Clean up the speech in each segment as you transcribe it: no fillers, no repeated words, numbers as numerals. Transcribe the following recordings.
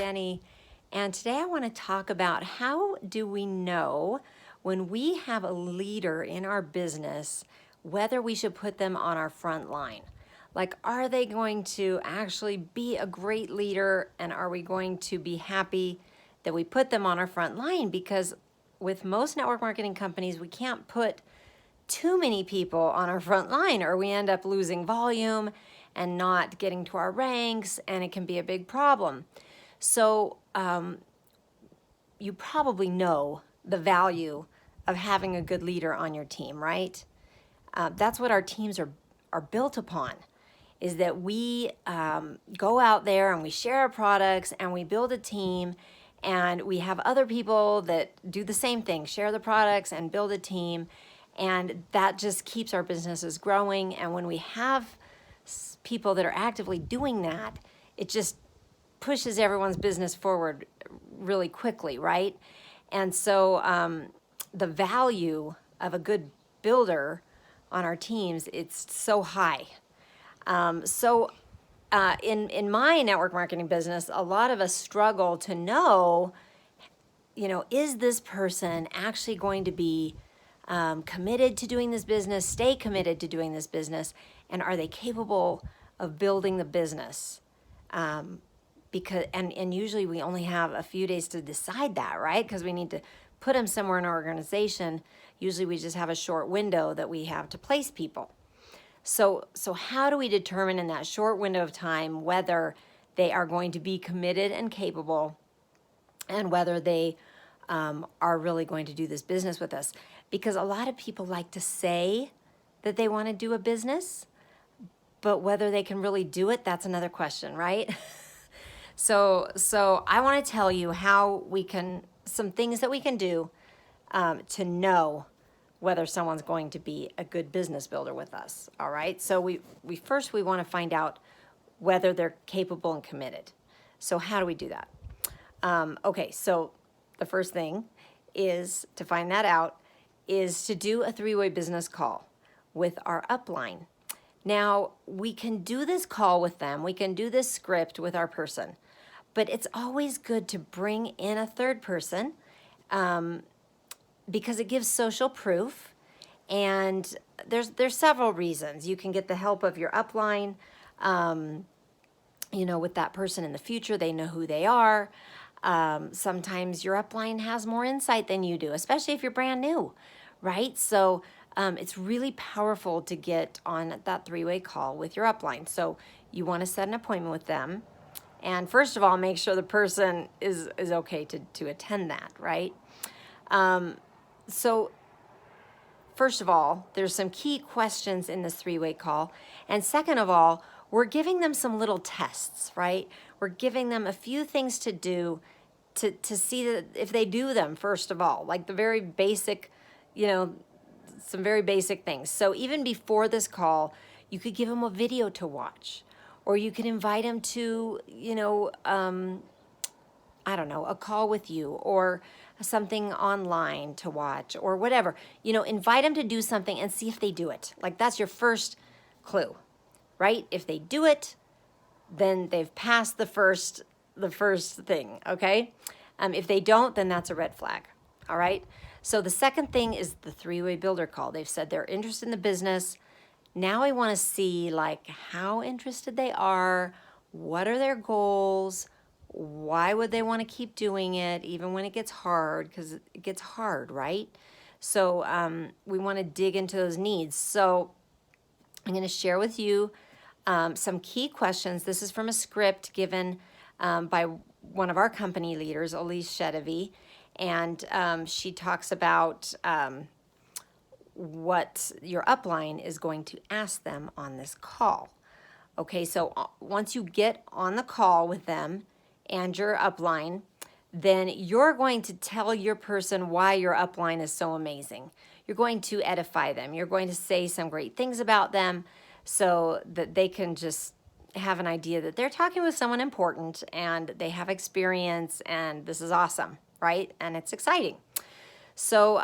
Jenny, and today I want to talk about how do we know when we have a leader in our business whether we should put them on our front line. Like, are they going to actually be a great leader, and are we going to be happy that we put them on our front line? Because with most network marketing companies, we can't put too many people on our front line or we end up losing volume and not getting to our ranks, and it can be a big problem. So you probably know the value of having a good leader on your team, right? That's what our teams are built upon, is that we go out there and we share our products and we build a team, and we have other people that do the same thing, share the products and build a team, and that just keeps our businesses growing. And when we have people that are actively doing that, it just pushes everyone's business forward really quickly, right? And so the value of a good builder on our teams, it's so high. In my network marketing business, a lot of us struggle to know, is this person actually going to be committed to doing this business, stay committed to doing this business, and are they capable of building the business? Because usually we only have a few days to decide that, right? Because we need to put them somewhere in our organization. Usually we just have a short window that we have to place people. So how do we determine in that short window of time whether they are going to be committed and capable, and whether they are really going to do this business with us? Because a lot of people like to say that they want to do a business, but whether they can really do it, that's another question, right? So I want to tell you some things that we can do to know whether someone's going to be a good business builder with us. All right. So we want to find out whether they're capable and committed. So how do we do that? Okay. So the first thing is to find that out is to do a 3-way business call with our upline. Now, we can do this call with them. We can do this script with our person, but it's always good to bring in a third person because it gives social proof. And there's several reasons. You can get the help of your upline, with that person in the future. They know who they are. Sometimes your upline has more insight than you do, especially if you're brand new, right? So it's really powerful to get on that 3-way call with your upline. So you want to set an appointment with them. And first of all, make sure the person is okay to attend that, right? So first of all, there's some key questions in this 3-way call. And second of all, we're giving them some little tests, right? We're giving them a few things to do to see that if they do them, first of all, like the very basic, some very basic things. So even before this call, you could give them a video to watch, or you could invite them to, a call with you, or something online to watch, or whatever. Invite them to do something and see if they do it. Like, that's your first clue, right? If they do it, then they've passed the first thing, okay? If they don't, then that's a red flag, all right? So the second thing is the 3-way builder call. They've said they're interested in the business. Now I want to see, like, how interested they are, what are their goals, why would they want to keep doing it even when it gets hard, because it gets hard, right? So we want to dig into those needs. So I'm going to share with you some key questions. This is from a script given by one of our company leaders, Elise Shedevy, and she talks about what your upline is going to ask them on this call. Okay, so once you get on the call with them and your upline, then you're going to tell your person why your upline is so amazing. You're going to edify them. You're going to say some great things about them so that they can just have an idea that they're talking with someone important and they have experience, and this is awesome, right? And it's exciting. So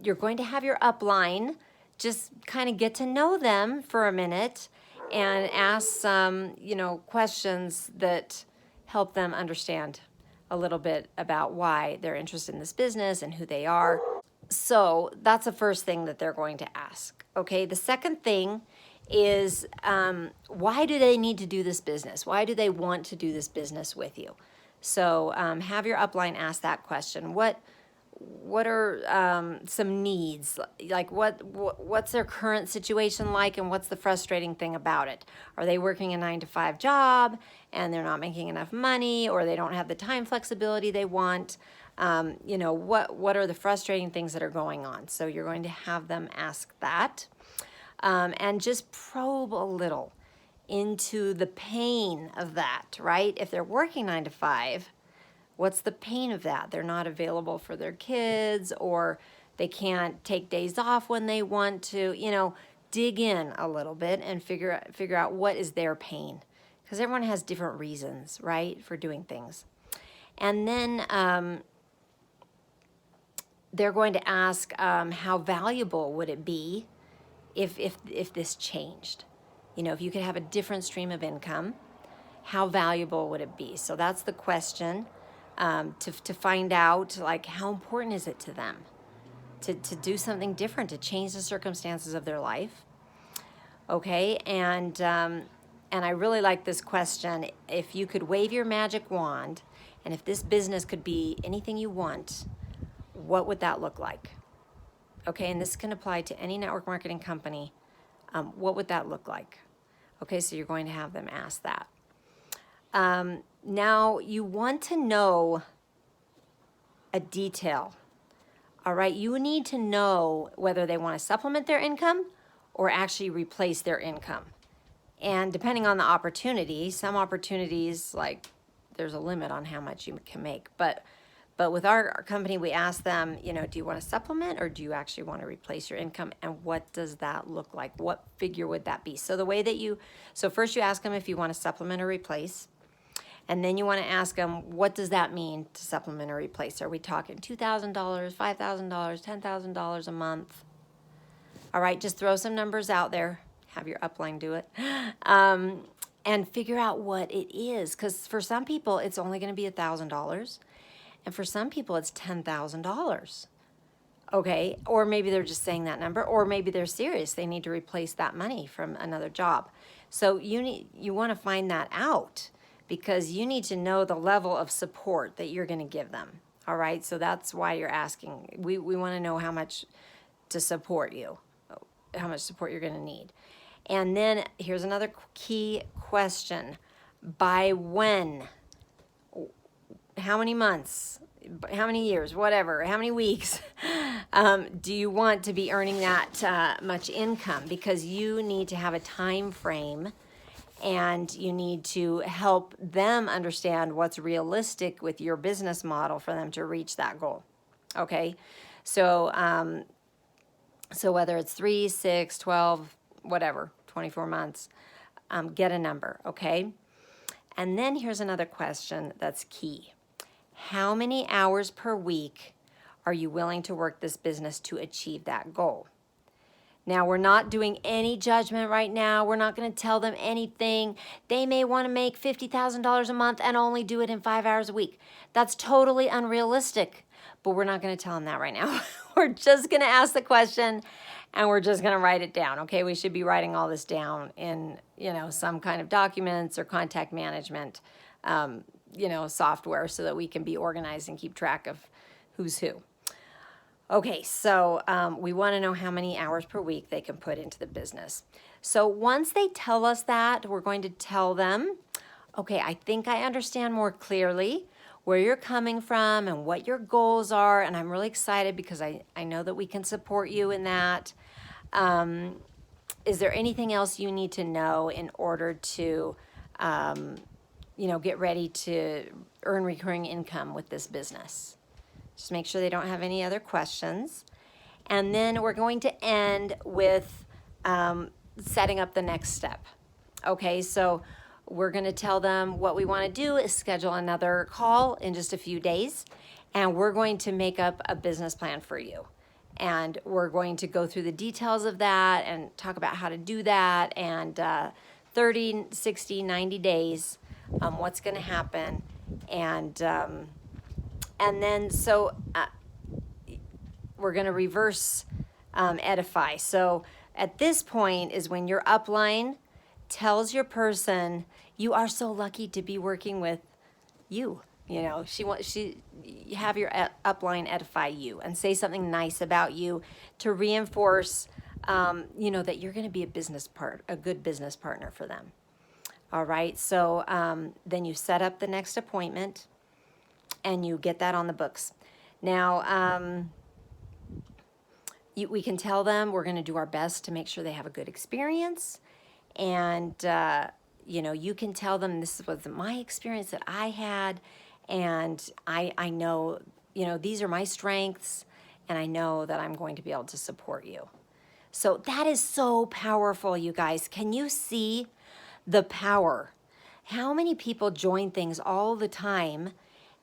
you're going to have your upline just kind of get to know them for a minute and ask some, questions that help them understand a little bit about why they're interested in this business and who they are. So that's the first thing that they're going to ask. Okay, the second thing is why do they need to do this business? Why do they want to do this business with you? So have your upline ask that question. What are some needs? Like what's their current situation like, and what's the frustrating thing about it? Are they working a 9-to-5 job and they're not making enough money, or they don't have the time flexibility they want? What are the frustrating things that are going on? So you're going to have them ask that, and just probe a little into the pain of that, right? If they're working 9-to-5, what's the pain of that? They're not available for their kids, or they can't take days off when they want to. Dig in a little bit and figure out what is their pain, because everyone has different reasons, right, for doing things. And then they're going to ask how valuable would it be if this changed? If you could have a different stream of income, how valuable would it be? So that's the question, to find out, like, how important is it to them to do something different, to change the circumstances of their life. Okay, and I really like this question. If you could wave your magic wand, and if this business could be anything you want, what would that look like? Okay, and this can apply to any network marketing company. What would that look like? Okay, so you're going to have them ask that. Now, you want to know a detail. All right, you need to know whether they want to supplement their income or actually replace their income. And depending on the opportunity, some opportunities, like, there's a limit on how much you can make. But with our company, we ask them, do you want to supplement, or do you actually want to replace your income? And what does that look like? What figure would that be? So so first you ask them if you want to supplement or replace. And then you want to ask them, what does that mean to supplement or replace? Are we talking $2,000, $5,000, $10,000 a month? All right, just throw some numbers out there. Have your upline do it. And figure out what it is. Because for some people, it's only going to be $1,000. And for some people, it's $10,000. Okay, or maybe they're just saying that number, or maybe they're serious. They need to replace that money from another job. So you want to find that out, because you need to know the level of support that you're going to give them. All right, so that's why you're asking. We want to know how much to support you, how much support you're going to need. And then here's another key question. By when? How many months? How many years? Whatever. How many weeks do you want to be earning that much income? Because you need to have a time frame, and you need to help them understand what's realistic with your business model for them to reach that goal. Okay, so whether it's 3, 6, 12, whatever, 24 months, get a number. Okay, and then here's another question that's key. How many hours per week are you willing to work this business to achieve that goal? Now, we're not doing any judgment right now. We're not going to tell them anything. They may want to make $50,000 a month and only do it in 5 hours a week. That's totally unrealistic, but we're not going to tell them that right now. We're just going to ask the question, and we're just going to write it down, okay? We should be writing all this down in, some kind of documents or contact management, software, so that we can be organized and keep track of who's who. Okay, so we want to know how many hours per week they can put into the business. So once they tell us that, we're going to tell them, okay, I think I understand more clearly where you're coming from and what your goals are, and I'm really excited because I know that we can support you in that. Is there anything else you need to know in order to get ready to earn recurring income with this business? Just make sure they don't have any other questions. And then we're going to end with setting up the next step. Okay, so we're going to tell them what we want to do is schedule another call in just a few days, and we're going to make up a business plan for you. And we're going to go through the details of that and talk about how to do that, and 30, 60, 90 days, what's going to happen, And then so we're going to reverse Edify. So at this point is when your upline tells your person, you are so lucky to be working with you. You know, you have your upline edify you and say something nice about you to reinforce, you know, that you're going to be a good business partner for them. All right. So then you set up the next appointment and you get that on the books. Now, we can tell them we're going to do our best to make sure they have a good experience. And, you know, you can tell them this was my experience that I had. And I know, you know, these are my strengths, and I know that I'm going to be able to support you. So that is so powerful, you guys. Can you see the power? How many people join things all the time,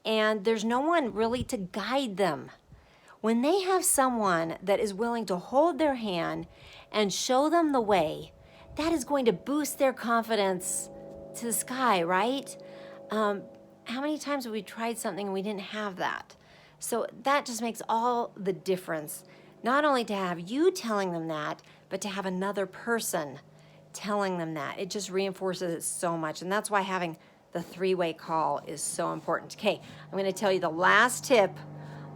and there's no one really to guide them? When they have someone that is willing to hold their hand and show them the way, that is going to boost their confidence to the sky, right? How many times have we tried something and we didn't have that? So that just makes all the difference. Not only to have you telling them that, but to have another person telling them that. It just reinforces it so much. And that's why having the three-way call is so important. Okay, I'm going to tell you the last tip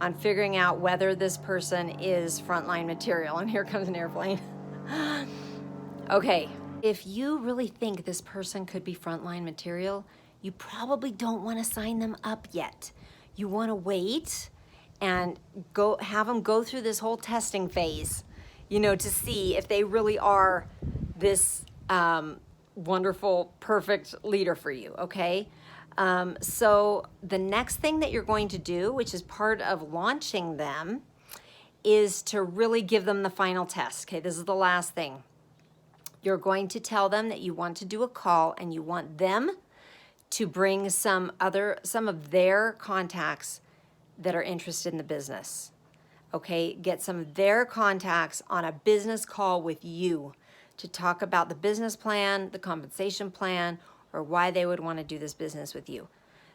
on figuring out whether this person is frontline material. And here comes an airplane. Okay, if you really think this person could be frontline material, you probably don't want to sign them up yet. You want to wait and have them go through this whole testing phase, you know, to see if they really are this wonderful, perfect leader for you, okay? So the next thing that you're going to do, which is part of launching them, is to really give them the final test. Okay, this is the last thing. You're going to tell them that you want to do a call and you want them to bring some of their contacts that are interested in the business. Okay, get some of their contacts on a business call with you to talk about the business plan, the compensation plan, or why they would want to do this business with you.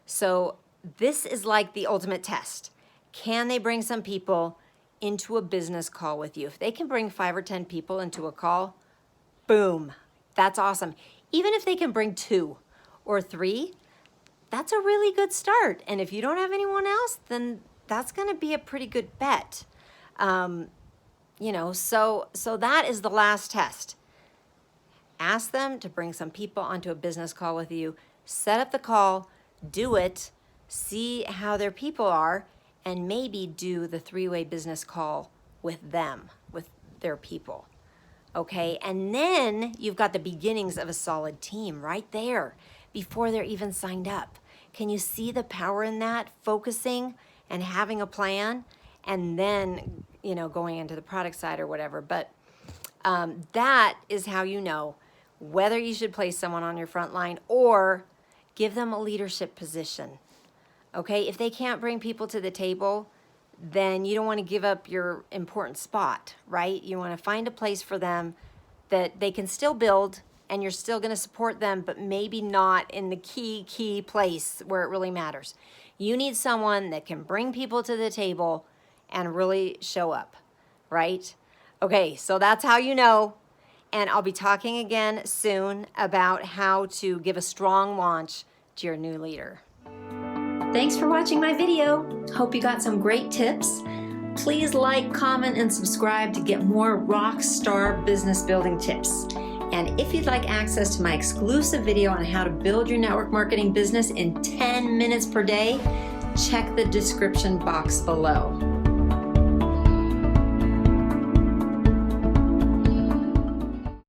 So this is like the ultimate test. Can they bring some people into a business call with you? If they can bring 5 or 10 people into a call, boom, that's awesome. Even if they can bring 2 or 3, that's a really good start. And if you don't have anyone else, then that's going to be a pretty good bet. You know, so that is the last test. Ask them to bring some people onto a business call with you. Set up the call, do it, see how their people are, and maybe do the three-way business call with them, with their people. Okay, and then you've got the beginnings of a solid team right there before they're even signed up. Can you see the power in that? Focusing and having a plan, and then, you know, going into the product side or whatever. But that is how you know whether you should place someone on your front line or give them a leadership position. Okay, if they can't bring people to the table, then you don't want to give up your important spot, right? You want to find a place for them that they can still build and you're still going to support them, but maybe not in the key place where it really matters. You need someone that can bring people to the table and really show up, right? Okay, so that's how you know. And I'll be talking again soon about how to give a strong launch to your new leader. Thanks for watching my video. Hope you got some great tips. Please like, comment, and subscribe to get more rock star business building tips. And if you'd like access to my exclusive video on how to build your network marketing business in 10 minutes per day, check the description box below.